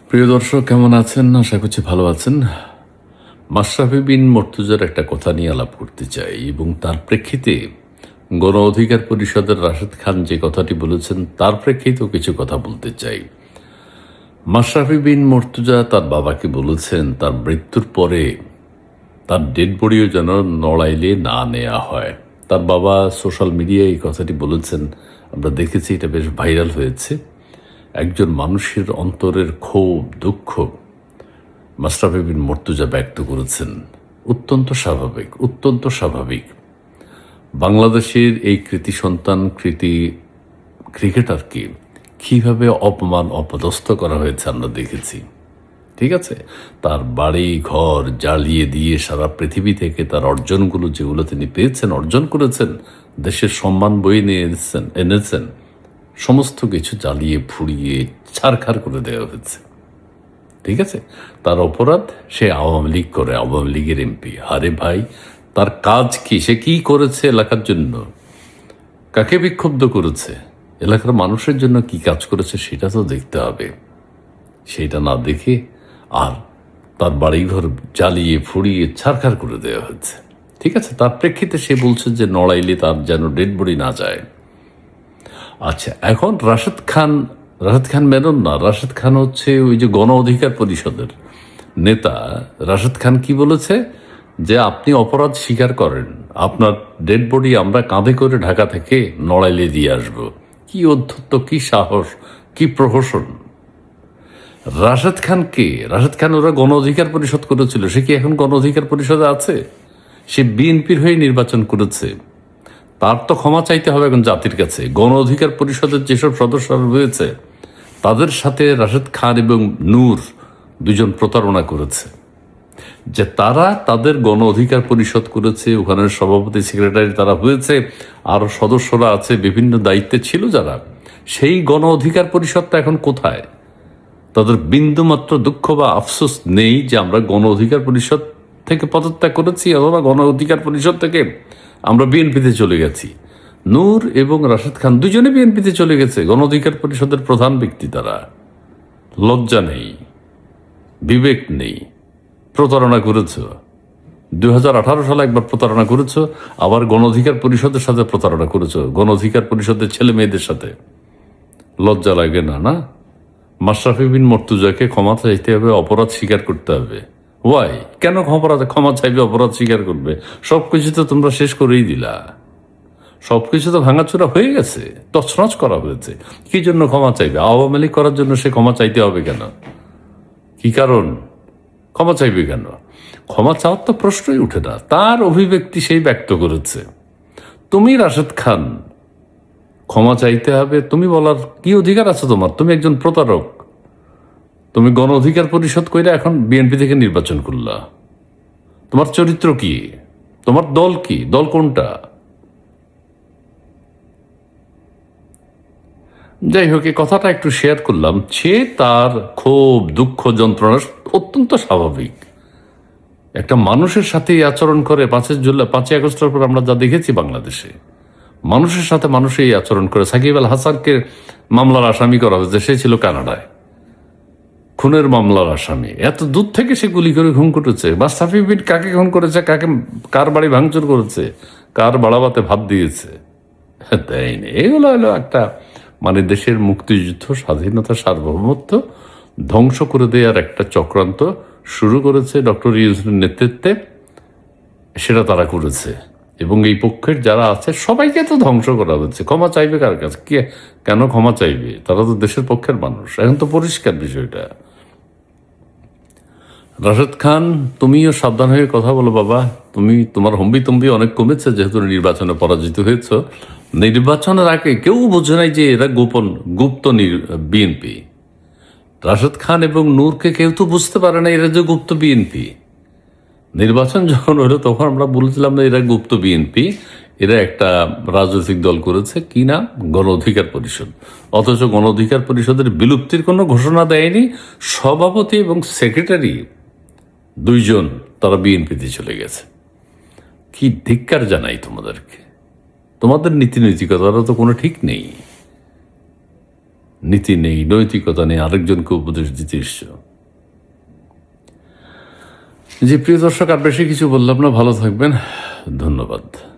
প্রিয় দর্শক, কেমন আছেন? আশা করছি ভালো আছেন। মাশরাফি বিন মর্তুজার একটা কথা নিয়ে আলাপ করতে চাই এবং তার প্রেক্ষিতে গণ অধিকার পরিষদের রাশেদ খান যে কথাটি বলেছেন তার প্রেক্ষিতেও কিছু কথা বলতে চাই। মাশরাফি বিন মর্তুজা তার বাবাকে বলেছেন তার মৃত্যুর পরে তার ডেড বডিও যেন নড়াইলে না নেওয়া হয়। তার বাবা সোশ্যাল মিডিয়ায় এই কথাটি বলেছেন, আমরা দেখেছি, এটা বেশ ভাইরাল হয়েছে। একজন মানুষের অন্তরের ক্ষোভ, দুঃখ মাশরাফি বিন মর্তুজা ব্যক্ত করেছেন। অত্যন্ত স্বাভাবিক। বাংলাদেশের এই কৃতি সন্তান, কৃতি ক্রিকেটারকে কীভাবে অপমান, অপদস্থ করা হয়েছে আমরা দেখেছি। ঠিক আছে, তার বাড়ি ঘর জ্বালিয়ে দিয়ে সারা পৃথিবী থেকে তার অর্জনগুলো যেগুলো তিনি পেয়েছেন, অর্জন করেছেন, দেশের সম্মান বয়ে নিয়ে এনেছেন, সমস্ত কিছু জ্বালিয়ে পুড়িয়ে ছারখার করে দেওয়া হয়েছে। ঠিক আছে, তার অপরাধ, সে আওয়ামী লীগ করে, আওয়ামী লীগের এমপি। আরে ভাই, তার কাজ কি? সে কি করেছে এলাকার জন্য? কাকে বিক্ষুব্ধ করেছে? এলাকার মানুষের জন্য কি কাজ করেছে সেটা তো দেখতে হবে। সেটা না দেখে আর তার বাড়িঘর জ্বালিয়ে ফুড়িয়ে ছারখার করে দেওয়া হয়েছে। ঠিক আছে, তার প্রেক্ষিতে সে বলছে যে নড়াইলে তার যেন ডেড বডি না যায়। আচ্ছা, এখন রাশেদ খান মেনন না, রাশেদ খান হচ্ছে ওই যে গণ অধিকার পরিষদের নেতা। রাশেদ খান কি বলেছে যে আপনি অপরাধ স্বীকার করেন, আপনার ডেড বডি আমরা কাঁধে করে ঢাকা থেকে নড়াইলে দিয়ে আসব। কি অধ্যত্ত, কি সাহস, কি প্রহসন! রাশেদ খান ওরা গণ অধিকার পরিষদ করেছিল, সে কি এখন গণ অধিকার পরিষদে আছে? সে বিএনপির হয়ে নির্বাচন করেছে। তার তো ক্ষমা চাইতে হবে এখন জাতির কাছে। গণ অধিকার পরিষদের যেসব সদস্যরা রয়েছে তাদের সাথে রাশেদ খান এবং নূর দুজন প্রতারণা করেছে, যে তারা তাদের গণ অধিকার পরিষদ করেছে, ওখানের সভাপতি সেক্রেটারি তারা হয়েছে, আরও সদস্যরা আছে, বিভিন্ন দায়িত্বে ছিল যারা। সেই গণ অধিকার পরিষদটা এখন কোথায়? তাদের বিন্দুমাত্র দুঃখ বা আফসোস নেই যে আমরা গণ অধিকার পরিষদ থেকে পদত্যাগ করেছি অথবা গণ অধিকার পরিষদ থেকে আমরা বিএনপিতে চলে গেছি। নূর এবং রাশেদ খান দুজনে বিএনপিতে চলে গেছে, গণ অধিকার পরিষদের প্রধান ব্যক্তি তারা। লজ্জা নেই, বিবেক নেই, প্রতারণা করেছ। 2018 সালে একবার প্রতারণা করেছ, আবার গণ অধিকার পরিষদের সাথে প্রতারণা করেছ, গণ অধিকার পরিষদের ছেলে মেয়েদের সাথে। লজ্জা লাগে না? না, মাশরাফি বিন মর্তুজাকে ক্ষমা চাইতে হবে, অপরাধ স্বীকার করতে হবে। ওয়াই? কেন ক্ষমা চাইবে, অপরাধ স্বীকার করবে? সবকিছু তো তোমরা শেষ করেই দিলা, সবকিছু তো ভাঙাচোরা হয়ে গেছে, তছনছ করা হয়েছে। কি জন্য ক্ষমা চাইবে? আওয়ামী লীগ করার জন্য সে ক্ষমা চাইতে হবে কেন? কি কারণ? ক্ষমা চাইবে কেন? ক্ষমা চাওয়ার তো প্রশ্নই উঠে না। তার অভিব্যক্তি সেই ব্যক্ত করেছে। তুমি রাশেদ খান, ক্ষমা চাইতে হবে, তুমি বলার কি অধিকার আছে তোমার? তুমি একজন প্রতারক। তুমি গণ অধিকার পরিষদ কইরা এখন বিএনপি থেকে নির্বাচন করলা। তোমার চরিত্র কি? তোমার দল কি? দল কোনটা? যাই হোক, এই কথাটা একটু শেয়ার করলাম। সে তার ক্ষোভ, দুঃখ, যন্ত্রণা অত্যন্ত স্বাভাবিক। একটা মানুষের সাথে আচরণ করে 5ই আগস্টের পর আমরা যা দেখেছি বাংলাদেশে, মানুষের সাথে মানুষ এই আচরণ করে। সাকিব আল হাসানকে মামলার আসামি করা হয়েছে, সে ছিল কানাডায়, খুনের মামলার আসামি। এত দূর থেকে সে গুলি করে খুন করেছে। মাশরাফি বিন কাকে খুন করেছে, কার বাড়ি ভাঙচুর করেছে, কার বাড়াবাতে ভাত দিয়েছে, দেয়নি। এগুলো হলো একটা দেশের মুক্তিযুদ্ধ, স্বাধীনতা, সার্বভৌমত্ব ধ্বংস করে দেওয়ার একটা চক্রান্ত শুরু করেছে ডক্টর ইউনূসের নেতৃত্বে। সেটা তারা করেছে এবং এই পক্ষের যারা আছে সবাইকে তো ধ্বংস করা হচ্ছে। ক্ষমা চাইবে কার কাছে? কেন ক্ষমা চাইবে? তারা তো দেশের পক্ষের মানুষ। এখন তো পরিষ্কার বিষয়টা। রাশেদ খান, তুমিও সাবধান হয়ে কথা বলো বাবা। তোমার হম্বি অনেক কমেছে, যেহেতু নির্বাচনে পরাজিত হয়েছ। নির্বাচনের আগে কেউ বোঝে নাই যে এরা গুপ্ত বিএনপি। রাশেদ খান এবং নূরকে কেউ তো বুঝতে পারে না এরা যে গুপ্ত বিএনপি। নির্বাচন যখন হলো তখন আমরা বলেছিলাম না এরা গুপ্ত বিএনপি, এরা একটা রাজনৈতিক দল করেছে, কি না, গণ অধিকার পরিষদ। অথচ গণ অধিকার পরিষদের বিলুপ্তির কোনো ঘোষণা দেয়নি। সভাপতি এবং সেক্রেটারি দুইজন, তারা বিএনপিতে চলে গেছে। কি ধিক্কার জানাই তোমাদেরকে। তোমাদের নীতি নৈতিকতারও তো কোনো ঠিক নেই, নীতি নেই, নৈতিকতা নেই, আরেকজনকে উপদেশ দিতে এসছো। জি প্রিয় দর্শক, আর বেশি কিছু বললাম না, ভালো থাকবেন, ধন্যবাদ।